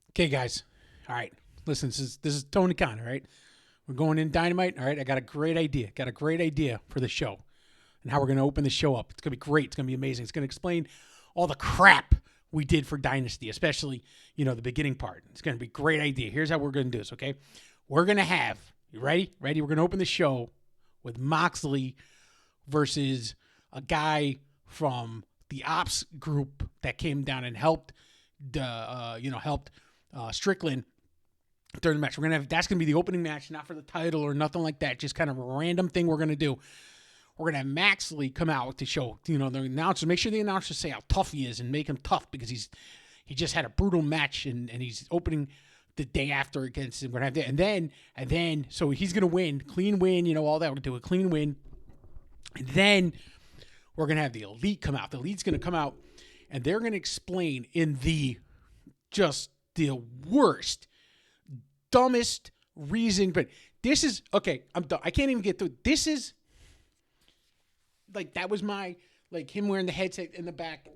Okay, guys. All right. Listen, this is Tony Khan, all right? We're going in Dynamite. All right. I got a great idea. Got a great idea for the show and how we're going to open the show up. It's going to be great. It's going to be amazing. It's going to explain all the crap we did for Dynasty, especially, the beginning part. It's going to be a great idea. Here's how we're going to do this, okay? We're going to have, you ready? Ready? We're going to open the show with Moxley versus a guy from the Ops group that came down and helped Strickland during the match. That's gonna be the opening match, not for the title or nothing like that. Just kind of a random thing we're gonna do. We're gonna have Moxley come out to show, the announcers. Make sure the announcers say how tough he is and make him tough because he just had a brutal match and he's opening the day after against him. We're gonna have that, and then so he's gonna win, clean win, all that. We're gonna do a clean win, and then we're gonna have the Elite come out. The Elite's gonna come out and they're gonna explain in the worst, dumbest reason, but this is okay. I'm done. I can't even get through. This is like that was my him wearing the headset in the back,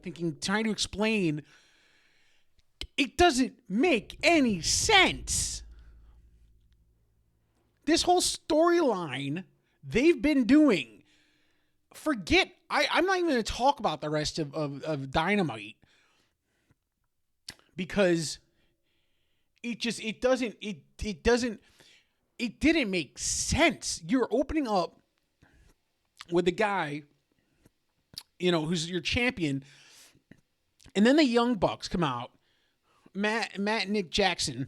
trying to explain. It doesn't make any sense. This whole storyline they've been doing. Forget. I'm not even going to talk about the rest of Dynamite because it didn't make sense. You're opening up with a guy, who's your champion, and then the Young Bucks come out. Matt and Nick Jackson,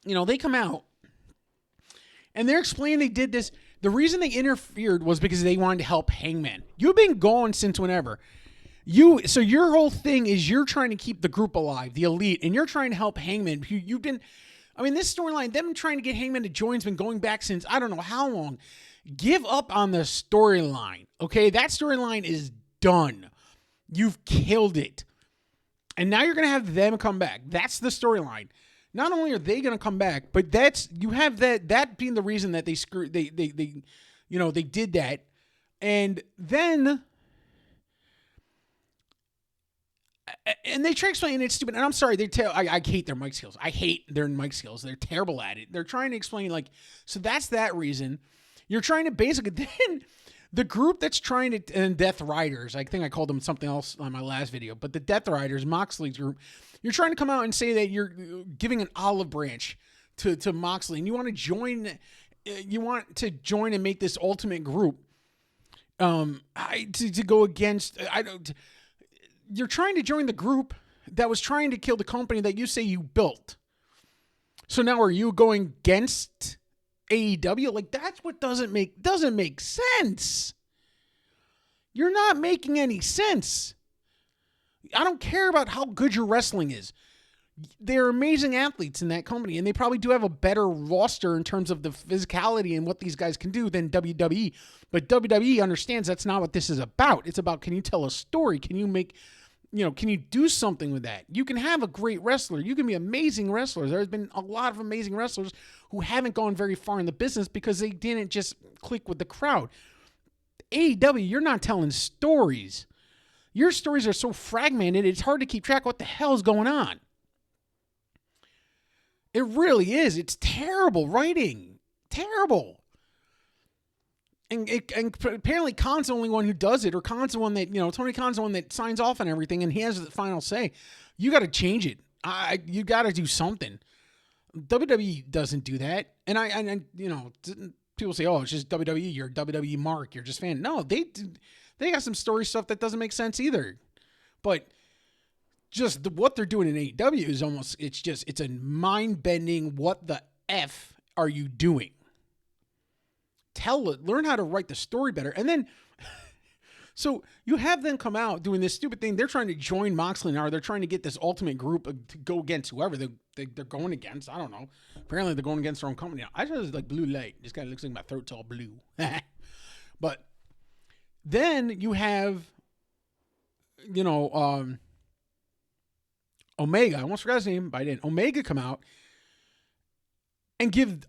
they come out and they're explaining they did this. The reason they interfered was because they wanted to help Hangman. You've been gone since whenever. So your whole thing is you're trying to keep the group alive, the Elite, and you're trying to help Hangman. This storyline, them trying to get Hangman to join has been going back since I don't know how long. Give up on the storyline, okay? That storyline is done. You've killed it. And now you're going to have them come back. That's the storyline. Not only are they going to come back, but you have that being the reason that they did that. And then they try to explain it's stupid. And I'm sorry, I hate their mic skills. I hate their mic skills. They're terrible at it. They're trying to explain so that's that reason. You're trying to basically then the group that's trying to, and Death Riders, I think I called them something else on my last video, but the Death Riders, Moxley's group, you're trying to come out and say that you're giving an olive branch to Moxley and you want to join and make this ultimate group to go against, you're trying to join the group that was trying to kill the company that you say you built. So now are you going against AEW? That's what doesn't make sense. You're not making any sense. I don't care about how good your wrestling is. They're amazing athletes in that company, and they probably do have a better roster in terms of the physicality and what these guys can do than WWE. But WWE understands that's not what this is about. It's about, can you tell a story? Can you make, can you do something with that? You can have a great wrestler. You can be amazing wrestlers. There's been a lot of amazing wrestlers who haven't gone very far in the business because they didn't just click with the crowd. AEW, you're not telling stories. Your stories are so fragmented, it's hard to keep track of what the hell is going on. It really is. It's terrible writing. Terrible. And apparently Khan's the only one who does it, or Khan's the one that, Tony Khan's the one that signs off on everything, and he has the final say. You got to change it. You got to do something. WWE doesn't do that. And people say, oh, it's just WWE. You're a WWE mark. You're just a fan. No, they got some story stuff that doesn't make sense either. But just what they're doing in AEW is it's a mind-bending, what the F are you doing? Learn how to write the story better. And then, so you have them come out doing this stupid thing. They're trying to join Moxley now. They're trying to get this ultimate group to go against whoever they're going against. I don't know. Apparently they're going against their own company now. I just like blue light. This guy looks like my throat's all blue. But then you have, Omega. I almost forgot his name, but I didn't. Omega come out and give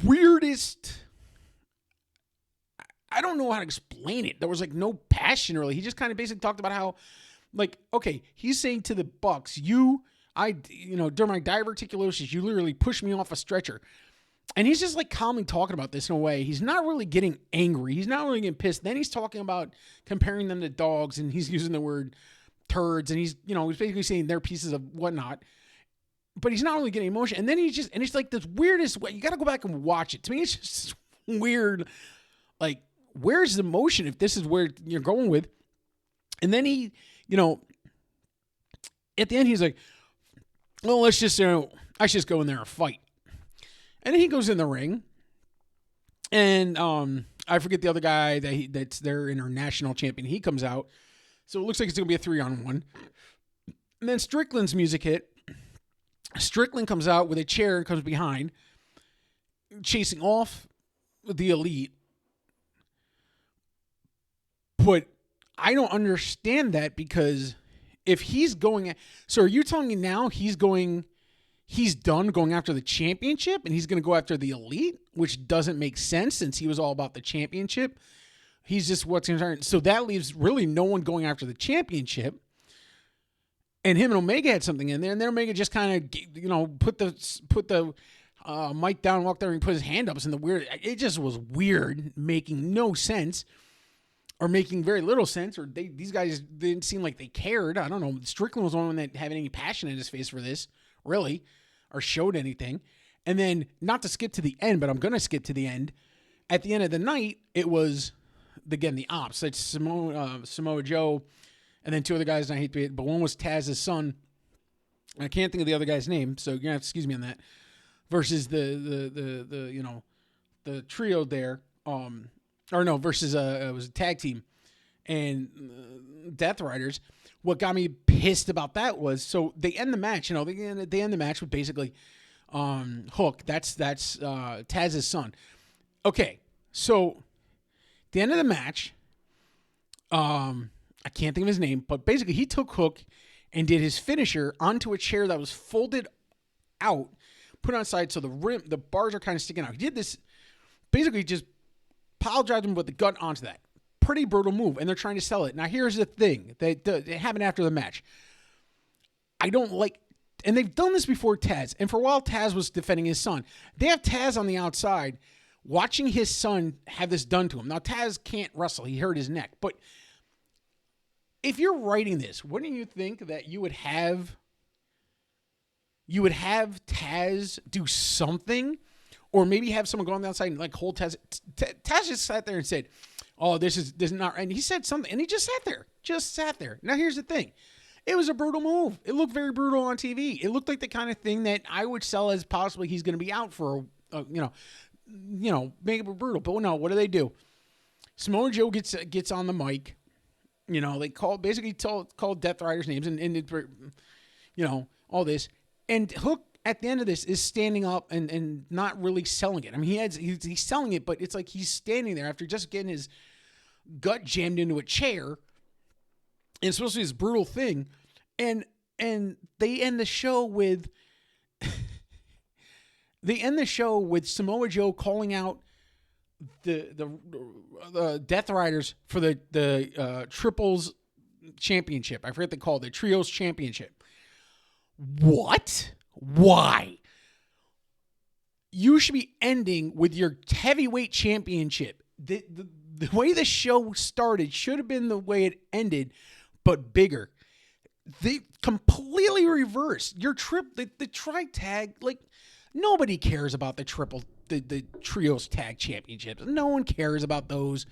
weirdest, I don't know how to explain it. There was no passion really. He just kind of basically talked about how, okay, he's saying to the Bucks, during my diverticulosis, you literally pushed me off a stretcher. And he's just like calmly talking about this in a way. He's not really getting angry. He's not really getting pissed. Then he's talking about comparing them to dogs, and he's using the word turds, and he's basically saying they're pieces of whatnot. But he's not really getting emotion. And then it's like this weirdest way. You got to go back and watch it. To me, it's just weird. Like, where's the emotion if this is where you're going with? And then he, at the end, he's like, well, I should just go in there and fight. And then he goes in the ring, and I forget the other guy that's their international champion. He comes out, so it looks like it's going to be a 3-on-1. And then Strickland's music hit. Strickland comes out with a chair and comes behind, chasing off the Elite. But I don't understand that, because if he's going... So are you telling me now he's done going after the championship and he's going to go after the Elite, which doesn't make sense since he was all about the championship. He's just what's concerned. So that leaves really no one going after the championship. And him and Omega had something in there, and then Omega just kind of, put the mic down, walked there, and put his hand up. It's in the weird. It just was weird, making no sense, or making very little sense. Or these guys didn't seem like they cared. I don't know. Strickland was the one that had any passion in his face for this, really, or showed anything. And then, not to skip to the end, but I'm going to skip to the end. At the end of the night, it was, again, the Ops. It's Samoa Joe, and then two other guys, and I hate to be, but one was Taz's son. I can't think of the other guy's name, so you're going to have to excuse me on that. Versus the trio there. Versus it was a tag team. And Death Riders. What got me pissed about that was, so they end the match, they end the match with basically Hook. That's Taz's son. Okay, so the end of the match, I can't think of his name, but basically he took Hook and did his finisher onto a chair that was folded out, put on side, so the bars are kind of sticking out. He did this, basically just pile drived him with the gut onto that. Pretty brutal move, and they're trying to sell it. Now, here's the thing. It happened after the match. I don't like, and they've done this before Taz, and for a while Taz was defending his son. They have Taz on the outside watching his son have this done to him. Now, Taz can't wrestle. He hurt his neck. But if you're writing this, wouldn't you think that you would have Taz do something? Or maybe have someone go on the outside and like hold Taz. Taz just sat there and said, oh, this is not, and he said something, and he just sat there. Now, here's the thing. It was a brutal move. It looked very brutal on TV. It looked like the kind of thing that I would sell as possibly he's going to be out for, make it brutal. But no, what do? Samoa Joe gets on the mic. They called Death Riders names and all this. And Hook, at the end of this, is standing up and not really selling it. I mean, he's selling it, but it's like he's standing there after just getting his gut jammed into a chair. And it's supposed to be this brutal thing. And they end the show with Samoa Joe calling out the Death Riders for the Triples Championship. I forget what they called it, Trios Championship. What? Why? You should be ending with your heavyweight championship. The way the show started should have been the way it ended, but bigger. They completely reversed your the tri-tag. Like, nobody cares about the trios tag championships. No one cares about those.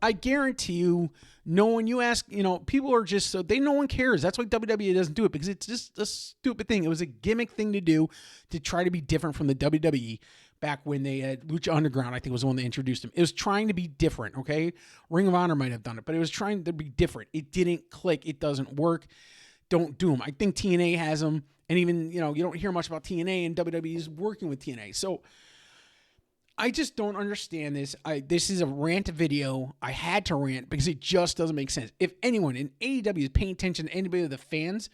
I guarantee you, no one you ask, people are just so no one cares. That's why WWE doesn't do it, because it's just a stupid thing. It was a gimmick thing to do to try to be different from the WWE back when they had Lucha Underground, I think was the one that introduced them. It was trying to be different, okay? Ring of Honor might have done it, but it was trying to be different. It didn't click. It doesn't work. Don't do them. I think TNA has them, and even, you don't hear much about TNA, and WWE is working with TNA. So I just don't understand this. This is a rant video. I had to rant because it just doesn't make sense. If anyone in AEW is paying attention to anybody of the fans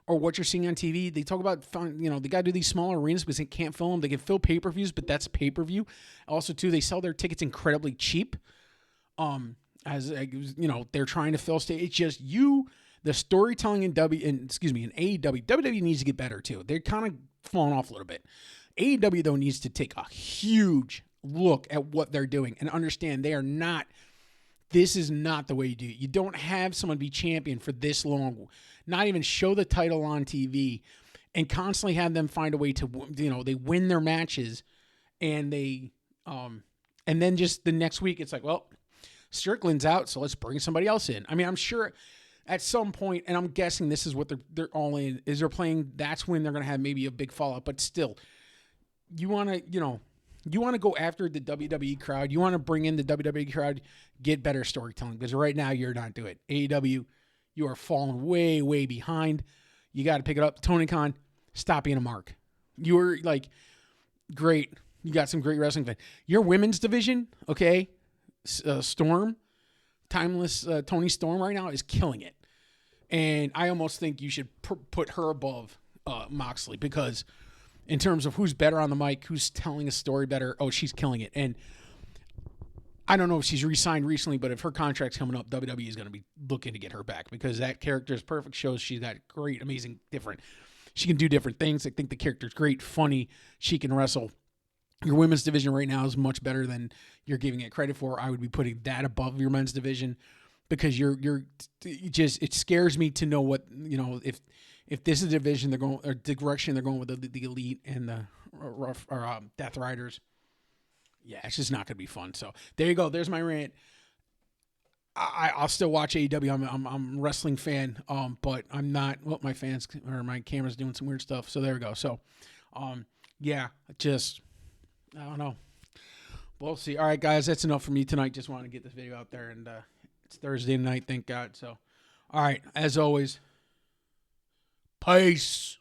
or what you're seeing on TV, they talk about, they got to do these smaller arenas because they can't fill them. They can fill pay-per-views, but that's pay-per-view. Also, too, they sell their tickets incredibly cheap. They're trying to fill stage. It's just The storytelling in AEW, WWE needs to get better too. They're kind of falling off a little bit. AEW though needs to take a huge look at what they're doing and understand this is not the way you do it. You don't have someone be champion for this long, not even show the title on TV and constantly have them find a way to, they win their matches and and then just the next week it's like, well, Strickland's out, so let's bring somebody else in. I mean, I'm sure at some point, and I'm guessing this is what they're all in, is they're playing, that's when they're going to have maybe a big fallout, but still, you want to go after the WWE crowd. You want to bring in the WWE crowd, get better storytelling, because right now you're not doing it. AEW, you are falling way, way behind. You got to pick it up. Tony Khan, stop being a mark. You were like, great. You got some great wrestling fans. Your women's division, okay, Storm, Timeless Tony Storm right now is killing it. And I almost think you should put her above Moxley, because in terms of who's better on the mic, who's telling a story better, she's killing it. And I don't know if she's re-signed recently, but if her contract's coming up, WWE is going to be looking to get her back, because that character is perfect. Shows she's got great, amazing, different. She can do different things. I think the character's great, funny. She can wrestle. Your women's division right now is much better than you're giving it credit for. I would be putting that above your men's division, because it scares me to know what, if this is the division they're going, or the direction they're going with the Elite and the Death Riders. Yeah, it's just not going to be fun. So there you go. There's my rant. I'll still watch AEW. I'm a wrestling fan, but I'm not. Well, my camera's doing some weird stuff. So there we go. So, yeah, I don't know. We'll see. All right, guys, that's enough for me tonight. Just wanted to get this video out there, and it's Thursday night, thank God. So, all right, as always, peace.